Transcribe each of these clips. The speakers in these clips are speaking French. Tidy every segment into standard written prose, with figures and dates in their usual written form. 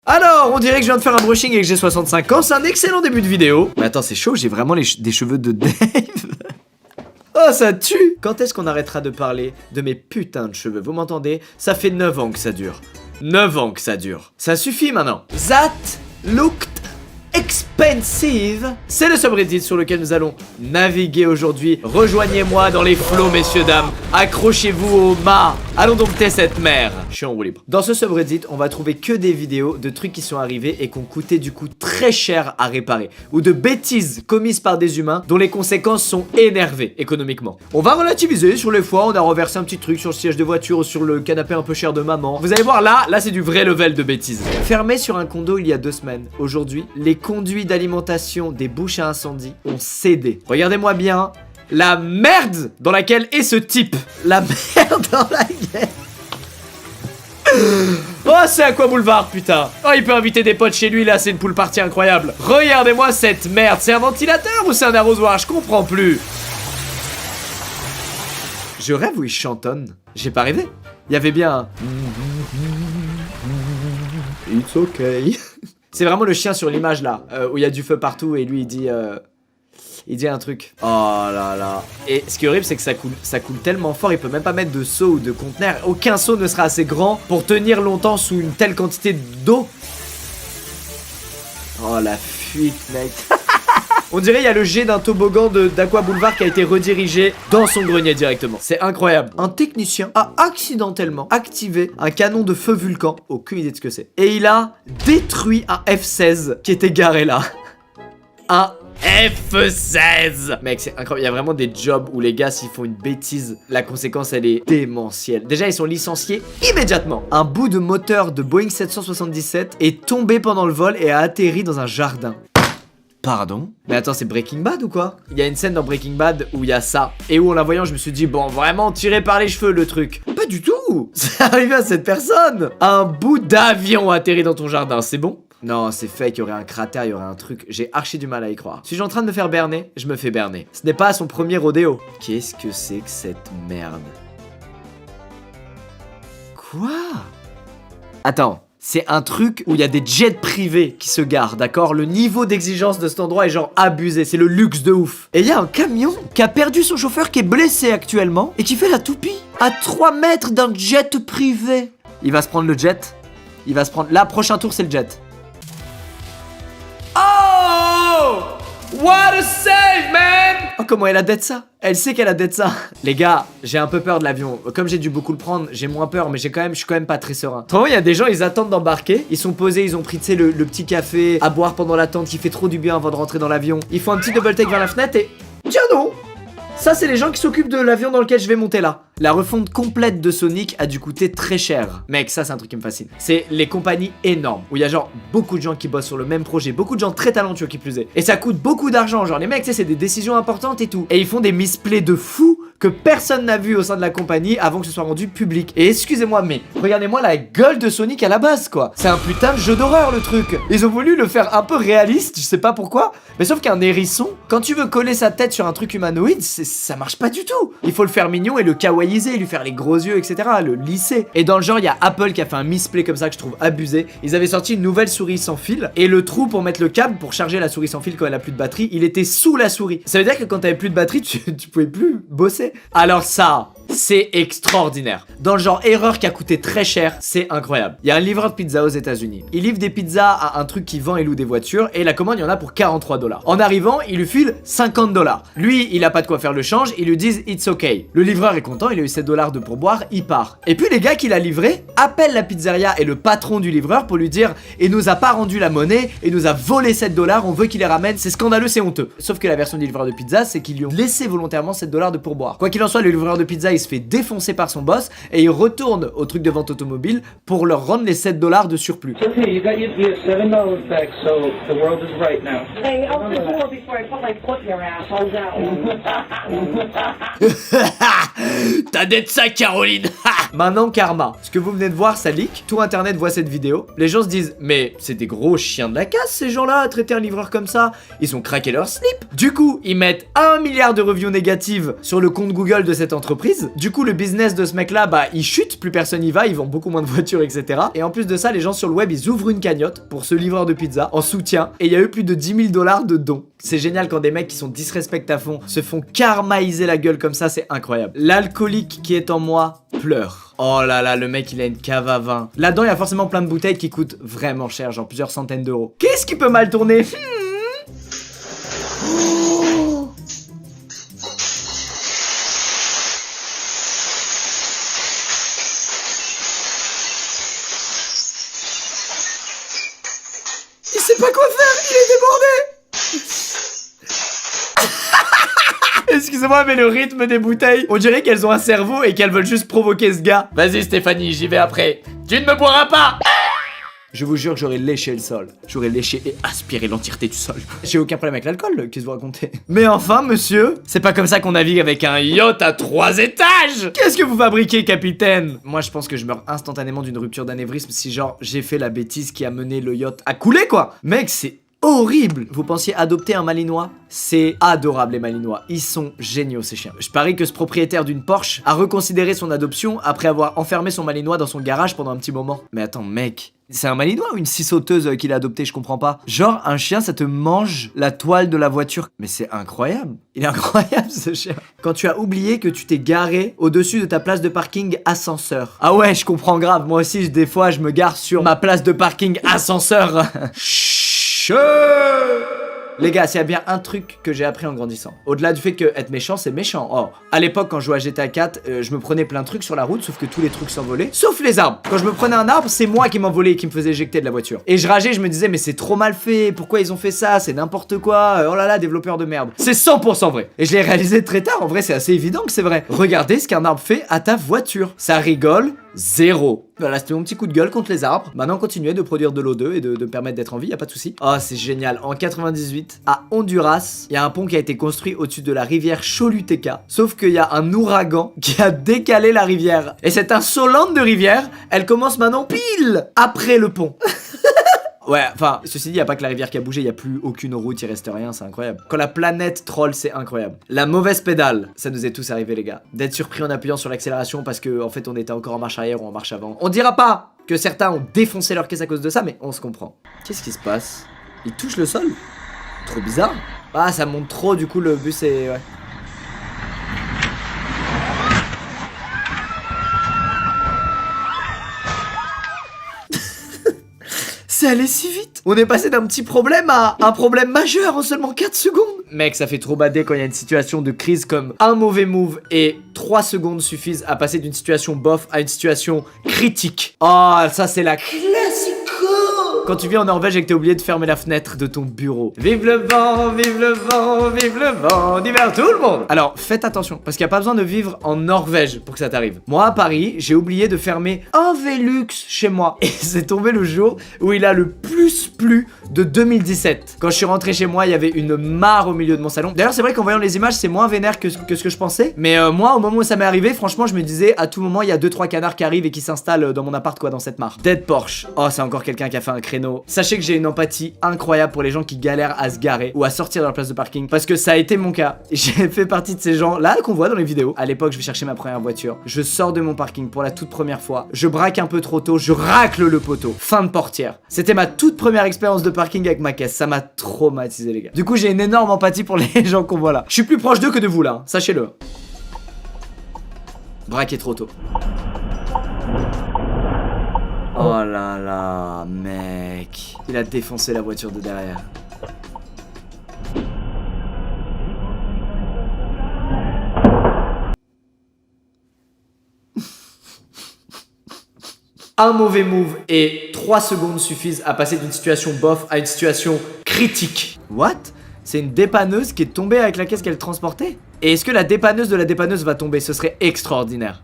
Alors, on dirait que je viens de faire un brushing et que j'ai 65 ans, c'est un excellent début de vidéo. Mais attends, c'est chaud, j'ai vraiment des cheveux de Dave. Oh, ça tue. Quand est-ce qu'on arrêtera de parler de mes putains de cheveux? Vous m'entendez? Ça fait 9 ans que ça dure. 9 ans que ça dure. Ça suffit maintenant. That looked expensive. C'est le subreddit sur lequel nous allons naviguer aujourd'hui. Rejoignez-moi dans les flots, messieurs, dames. Accrochez-vous au mât. Allons dompter cette mer. Je suis en roue libre. Dans ce subreddit, on va trouver que des vidéos de trucs qui sont arrivés et qui ont coûté du coup très cher à réparer. Ou de bêtises commises par des humains dont les conséquences sont énervées économiquement. On va relativiser sur les fois, on a renversé un petit truc sur le siège de voiture ou sur le canapé un peu cher de maman. Vous allez voir là c'est du vrai level de bêtises. Fermé sur un condo il y a 2 semaines. Aujourd'hui, les conduits d'alimentation des bouches à incendie ont cédé. Regardez-moi bien la merde dans laquelle est ce type. La merde dans laquelle... Oh, c'est Aqua Boulevard, putain. Oh, il peut inviter des potes chez lui, là, c'est une pool party incroyable. Regardez-moi cette merde. C'est un ventilateur ou c'est un arrosoir? Je comprends plus. Je rêve où il chantonne. J'ai pas rêvé. Il y avait bien un... It's okay. C'est vraiment le chien sur l'image, là, où il y a du feu partout et lui, il dit un truc. Oh là là. Et ce qui est horrible, c'est que ça coule tellement fort, il peut même pas mettre de seau ou de conteneur. Aucun seau ne sera assez grand pour tenir longtemps sous une telle quantité d'eau. Oh la fuite, mec. On dirait il y a le jet d'un toboggan d'Aqua Boulevard qui a été redirigé dans son grenier directement. C'est incroyable. Un technicien a accidentellement activé un canon de feu vulcan. Aucune idée de ce que c'est. Et il a détruit un F-16 qui était garé là. Un F-16. Mec, c'est incroyable. Il y a vraiment des jobs où les gars, s'ils font une bêtise, la conséquence, elle est démentielle. Déjà, ils sont licenciés immédiatement. Un bout de moteur de Boeing 777 est tombé pendant le vol et a atterri dans un jardin. Pardon? Mais attends, c'est Breaking Bad ou quoi? Il y a une scène dans Breaking Bad où il y a ça. Et où en la voyant, je me suis dit, bon, vraiment tiré par les cheveux le truc. Pas du tout. C'est arrivé à cette personne. Un bout d'avion atterri dans ton jardin, c'est bon? Non, c'est fake, il y aurait un cratère, il y aurait un truc. J'ai archi du mal à y croire. Si je suis en train de me faire berner, je me fais berner. Ce n'est pas son premier rodéo. Qu'est-ce que c'est que cette merde? Quoi? Attends. C'est un truc où il y a des jets privés qui se garent, d'accord? Le niveau d'exigence de cet endroit est genre abusé, c'est le luxe de ouf. Et il y a un camion qui a perdu son chauffeur qui est blessé actuellement et qui fait la toupie à 3 mètres d'un jet privé. Il va se prendre le jet. Il va se prendre... Là, prochain tour, c'est le jet. Oh! What a save, man! Oh, comment elle a dead ça? Elle sait qu'elle a dead ça. Les gars, j'ai un peu peur de l'avion. Comme j'ai dû beaucoup le prendre, j'ai moins peur, mais je suis quand même pas très serein. Trop, il y a des gens, ils attendent d'embarquer. Ils sont posés, ils ont pris, tu sais, le petit café à boire pendant l'attente qui fait trop du bien avant de rentrer dans l'avion. Ils font un petit double take vers la fenêtre et... Tiens non! Ça, c'est les gens qui s'occupent de l'avion dans lequel je vais monter là. La refonte complète de Sonic a dû coûter très cher. Mec, ça, c'est un truc qui me fascine. C'est les compagnies énormes, où il y a genre beaucoup de gens qui bossent sur le même projet, beaucoup de gens très talentueux qui plus est. Et ça coûte beaucoup d'argent, genre les mecs, tu sais, c'est des décisions importantes et tout. Et ils font des misplays de fou que personne n'a vu au sein de la compagnie avant que ce soit rendu public. Et excusez-moi, mais regardez-moi la gueule de Sonic à la base, quoi. C'est un putain de jeu d'horreur, le truc. Ils ont voulu le faire un peu réaliste, je sais pas pourquoi. Mais sauf qu'un hérisson, quand tu veux coller sa tête sur un truc humanoïde, ça marche pas du tout. Il faut le faire mignon et le kawaiiser, lui faire les gros yeux, etc. Le lisser. Et dans le genre, il y a Apple qui a fait un misplay comme ça que je trouve abusé. Ils avaient sorti une nouvelle souris sans fil. Et le trou pour mettre le câble, pour charger la souris sans fil quand elle a plus de batterie, il était sous la souris. Ça veut dire que quand t'avais plus de batterie, tu pouvais plus bosser. Alors ça... c'est extraordinaire. Dans le genre erreur qui a coûté très cher, c'est incroyable. Il y a un livreur de pizza aux États-Unis. Il livre des pizzas à un truc qui vend et loue des voitures et la commande, il y en a pour 43 $. En arrivant, il lui file 50 $. Lui, il a pas de quoi faire le change, ils lui disent it's okay. Le livreur est content, il a eu 7 $ de pourboire, il part. Et puis les gars qui l'a livré appellent la pizzeria et le patron du livreur pour lui dire il nous a pas rendu la monnaie, il nous a volé 7 $, on veut qu'il les ramène, c'est scandaleux, c'est honteux. Sauf que la version du livreur de pizza, c'est qu'ils lui ont laissé volontairement 7 $ de pourboire. Quoi qu'il en soit, le livreur de pizza, il se fait défoncer par son boss et il retourne au truc de vente automobile pour leur rendre les 7 $ de surplus. Okay, you got your $7 back, so the world is right now. Hey, open the door before I put my foot in your ass. How's that? T'as d'être ça, Caroline. Maintenant, karma. Ce que vous venez de voir, ça leak. Tout internet voit cette vidéo. Les gens se disent, mais c'est des gros chiens de la casse, ces gens-là, à traiter un livreur comme ça. Ils ont craqué leur slip. Du coup, ils mettent 1 milliard de reviews négatives sur le compte Google de cette entreprise. crise. Du coup, le business de ce mec-là, bah, il chute, plus personne y va, ils vendent beaucoup moins de voitures, etc. Et en plus de ça, les gens sur le web, ils ouvrent une cagnotte pour ce livreur de pizza en soutien. Et il y a eu plus de 10 000 $ de dons. C'est génial quand des mecs qui sont disrespect à fond se font karmaïser la gueule comme ça, c'est incroyable. L'alcoolique qui est en moi pleure. Oh là là, le mec il a une cave à vin. Là-dedans, il y a forcément plein de bouteilles qui coûtent vraiment cher, genre plusieurs centaines d'euros. Qu'est-ce qui peut mal tourner? Oh. Il sait pas quoi faire, il est débordé. Excusez-moi, mais le rythme des bouteilles, on dirait qu'elles ont un cerveau et qu'elles veulent juste provoquer ce gars. Vas-y Stéphanie, j'y vais après. Tu ne me boiras pas. Je vous jure que j'aurais léché le sol. J'aurais léché et aspiré l'entièreté du sol. J'ai aucun problème avec l'alcool, qu'est-ce que vous racontez? Mais enfin, monsieur, c'est pas comme ça qu'on navigue avec un yacht à 3 étages. Qu'est-ce que vous fabriquez, capitaine? Moi, je pense que je meurs instantanément d'une rupture d'anévrisme si genre j'ai fait la bêtise qui a mené le yacht à couler, quoi. Mec, c'est horrible. Vous pensiez adopter un malinois? C'est adorable les malinois, ils sont géniaux ces chiens. Je parie que ce propriétaire d'une Porsche a reconsidéré son adoption après avoir enfermé son malinois dans son garage pendant un petit moment. Mais attends mec, c'est un malinois ou une scie sauteuse qu'il a adopté, je comprends pas. Genre un chien ça te mange la toile de la voiture. Mais c'est incroyable, il est incroyable ce chien. Quand tu as oublié que tu t'es garé au-dessus de ta place de parking ascenseur. Ah ouais, je comprends grave, moi aussi des fois je me gare sur ma place de parking ascenseur. Les gars, s'il y a bien un truc que j'ai appris en grandissant, au-delà du fait que être méchant, c'est méchant. Oh, à l'époque, quand je jouais à GTA 4, je me prenais plein de trucs sur la route, sauf que tous les trucs s'envolaient, sauf les arbres. Quand je me prenais un arbre, c'est moi qui m'envolais et qui me faisais éjecter de la voiture. Et je rageais, je me disais, mais c'est trop mal fait, pourquoi ils ont fait ça, c'est n'importe quoi, oh là là, développeurs de merde. C'est 100% vrai. Et je l'ai réalisé très tard, en vrai, c'est assez évident que c'est vrai. Regardez ce qu'un arbre fait à ta voiture. Ça rigole, zéro. Voilà, c'était mon petit coup de gueule contre les arbres. Maintenant, continuez de produire de l'O2 et de me permettre d'être en vie, y a pas de souci. Oh, c'est génial. En 98, à Honduras, il y a un pont qui a été construit au-dessus de la rivière Choluteca. Sauf qu'il y a un ouragan qui a décalé la rivière. Et cette insolente de rivière, elle commence maintenant pile après le pont. Ouais, enfin, ceci dit, y a pas que la rivière qui a bougé, y a plus aucune route, il reste rien, c'est incroyable. Quand la planète troll, c'est incroyable. La mauvaise pédale, ça nous est tous arrivé, les gars. D'être surpris en appuyant sur l'accélération parce que, en fait, on était encore en marche arrière ou en marche avant. On dira pas que certains ont défoncé leur caisse à cause de ça, mais on se comprend. Qu'est-ce qui se passe? Il touche le sol? Trop bizarre. Ah, ça monte trop, du coup, le bus est... Ouais. C'est allé si vite. On est passé d'un petit problème à un problème majeur en seulement 4 secondes. Mec, ça fait trop bader quand il y a une situation de crise comme un mauvais move et 3 secondes suffisent à passer d'une situation bof à une situation critique. Oh, ça c'est la classico. Quand tu vis en Norvège et que t'as oublié de fermer la fenêtre de ton bureau. Vive le vent, vive le vent, vive le vent, divers tout le monde. Alors, faites attention, parce qu'il n'y a pas besoin de vivre en Norvège pour que ça t'arrive. Moi, à Paris, j'ai oublié de fermer un Velux chez moi. Et c'est tombé le jour où il a le plus plu de 2017. Quand je suis rentré chez moi, il y avait une mare au milieu de mon salon. D'ailleurs, c'est vrai qu'en voyant les images, c'est moins vénère que ce que je pensais. Mais moi, au moment où ça m'est arrivé, franchement, je me disais, à tout moment, il y a 2-3 canards qui arrivent et qui s'installent dans mon appart, quoi, dans cette mare. Dead Porsche. Oh, c'est encore quelqu'un qui a fait un créneau. Sachez que j'ai une empathie incroyable pour les gens qui galèrent à se garer ou à sortir de leur place de parking. Parce que ça a été mon cas. J'ai fait partie de ces gens là qu'on voit dans les vidéos. À l'époque, je vais chercher ma première voiture. Je sors de mon parking pour la toute première fois. Je braque un peu trop tôt. Je racle le poteau. Fin de portière. C'était ma toute première expérience de parking avec ma caisse. Ça m'a traumatisé, les gars. Du coup, j'ai une énorme empathie pour les gens qu'on voit là. Je suis plus proche d'eux que de vous là. Hein. Sachez-le. Braquer trop tôt. Oh là là, mec. Il a défoncé la voiture de derrière. Un mauvais move et 3 secondes suffisent à passer d'une situation bof à une situation critique. What? C'est une dépanneuse qui est tombée avec la caisse qu'elle transportait? Et est-ce que la dépanneuse de la dépanneuse va tomber? Ce serait extraordinaire.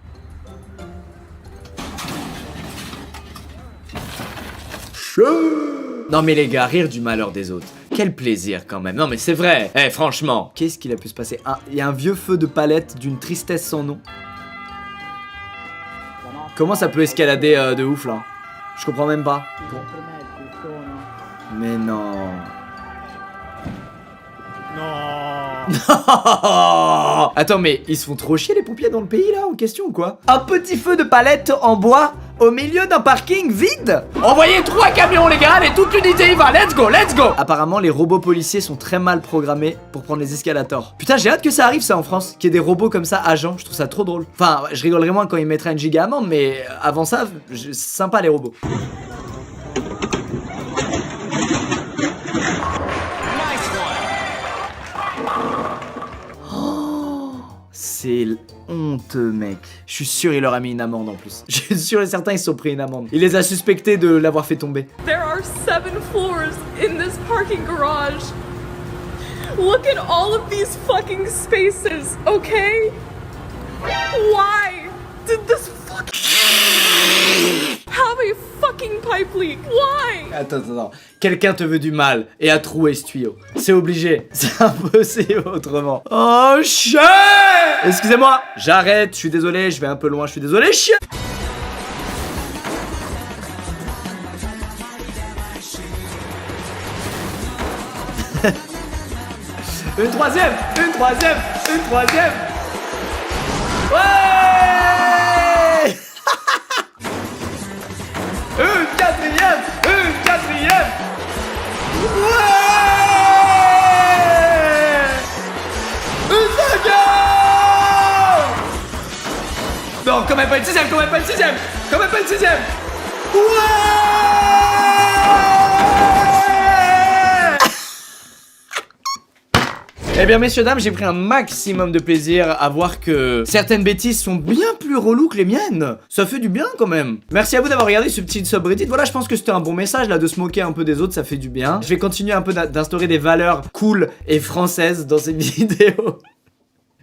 Non mais les gars, rire du malheur des autres. Quel plaisir quand même. Non mais c'est vrai. Eh franchement. Qu'est-ce qu'il a pu se passer? Il y a un vieux feu de palette d'une tristesse sans nom. Comment ça peut escalader de ouf là? Je comprends même pas. Mais non. No. Attends, mais ils se font trop chier les pompiers dans le pays là en question ou quoi? Un petit feu de palette en bois au milieu d'un parking vide. Envoyez 3 camions les gars, et toute l'unité y va, let's go, let's go. Apparemment les robots policiers sont très mal programmés pour prendre les escalators. Putain, j'ai hâte que ça arrive ça en France, qu'il y ait des robots comme ça agents, je trouve ça trop drôle. Enfin, je rigolerais moins quand ils mettraient une giga amende, mais avant ça, sympa les robots. C'est honteux, mec. Je suis sûr il leur a mis une amende en plus. Je suis sûr et certain ils se sont pris une amende. Il les a suspectés de l'avoir fait tomber. There are 7 floors in this parking garage. Look at all of these fucking spaces, okay? Why did this fucking have a fucking pipe leak? Why? Attends. Quelqu'un te veut du mal et a troué ce tuyau. C'est obligé. C'est impossible autrement. Oh, chien! Excusez-moi, j'arrête, je suis désolé, je vais un peu loin, je suis désolé, chien! Une troisième! Ouais! Une quatrième! Ouais! Une cinquième! Non, quand même pas une sixième! Ouais! Eh bien messieurs dames, j'ai pris un maximum de plaisir à voir que certaines bêtises sont bien plus reloues que les miennes. Ça fait du bien quand même. Merci à vous d'avoir regardé ce petit subreddit. Voilà, je pense que c'était un bon message là de se moquer un peu des autres, ça fait du bien. Je vais continuer un peu d'instaurer des valeurs cool et françaises dans cette vidéo.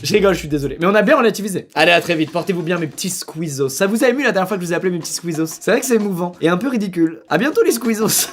Je rigole, je suis désolé. Mais on a bien relativisé. Allez, à très vite. Portez-vous bien, mes petits squeezos. Ça vous a ému la dernière fois que je vous ai appelé mes petits squeezos? C'est vrai que c'est émouvant et un peu ridicule. À bientôt les squeezos.